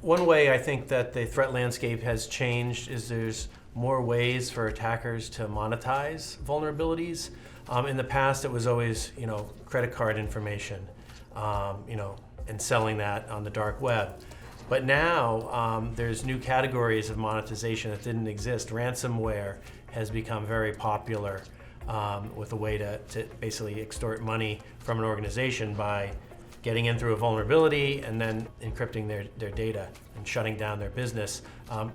One way I think that the threat landscape has changed is there's more ways for attackers to monetize vulnerabilities. In the past, it was always, credit card information, and selling that on the dark web. But now there's new categories of monetization that didn't exist. Ransomware has become very popular with a way to basically extort money from an organization by getting in through a vulnerability and then encrypting their data and shutting down their business.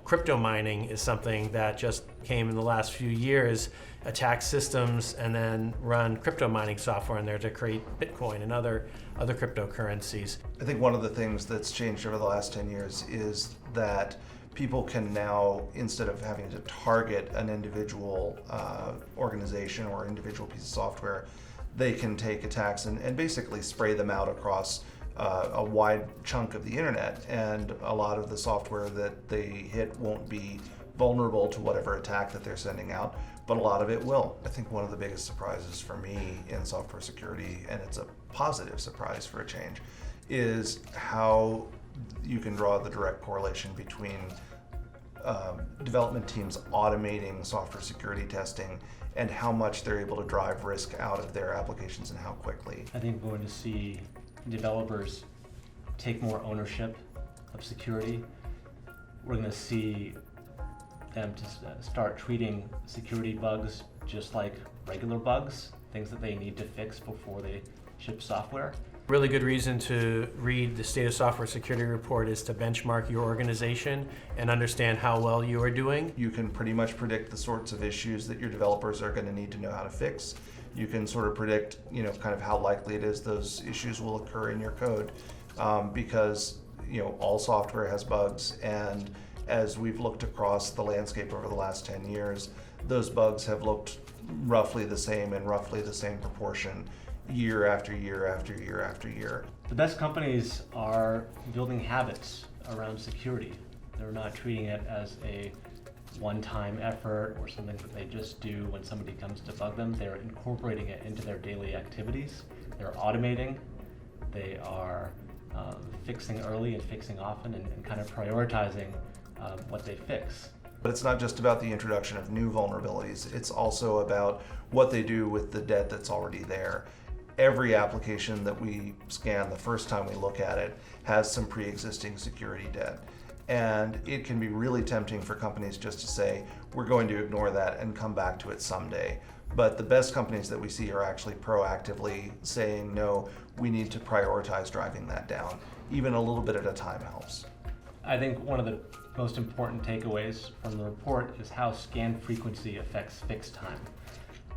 Crypto mining is something that just came in the last few years. Attack systems and then run crypto mining software in there to create Bitcoin and other cryptocurrencies. I think one of the things that's changed over the last 10 years is that people can now, instead of having to target an individual organization or individual piece of software, they can take attacks and basically spray them out across a wide chunk of the internet. And a lot of the software that they hit won't be vulnerable to whatever attack that they're sending out, but a lot of it will. I think one of the biggest surprises for me in software security, and it's a positive surprise for a change, is how you can draw the direct correlation between development teams automating software security testing and how much they're able to drive risk out of their applications and how quickly. I think we're going to see developers take more ownership of security. We're going to see them to start treating security bugs just like regular bugs, things that they need to fix before they ship software. Really good reason to read the State of Software Security Report is to benchmark your organization and understand how well you are doing. You can pretty much predict the sorts of issues that your developers are going to need to know how to fix. You can sort of predict, kind of how likely it is those issues will occur in your code, because, all software has bugs, and as we've looked across the landscape over the last 10 years, those bugs have looked roughly the same in roughly the same proportion year after year after year after year. The best companies are building habits around security. They're not treating it as a one-time effort or something that they just do when somebody comes to bug them. They're incorporating it into their daily activities. They're automating. They are fixing early and fixing often and kind of prioritizing what they fix. But it's not just about the introduction of new vulnerabilities. It's also about what they do with the debt that's already there. Every application that we scan the first time we look at it has some pre-existing security debt. And it can be really tempting for companies just to say, we're going to ignore that and come back to it someday. But the best companies that we see are actually proactively saying, no, we need to prioritize driving that down. Even a little bit at a time helps. I think one of the most important takeaways from the report is how scan frequency affects fix time.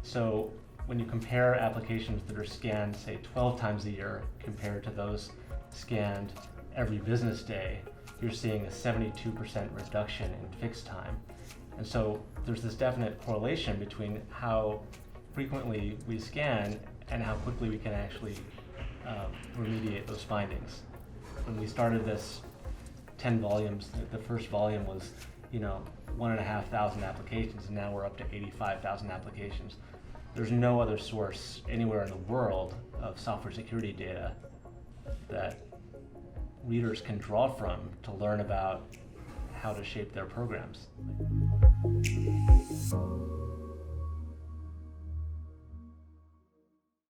So when you compare applications that are scanned, say, 12 times a year compared to those scanned every business day, you're seeing a 72% reduction in fix time. And so there's this definite correlation between how frequently we scan and how quickly we can actually remediate those findings. When we started this 10 volumes, the first volume was 1,500 applications, and now we're up to 85,000 applications. There's no other source anywhere in the world of software security data that readers can draw from to learn about how to shape their programs.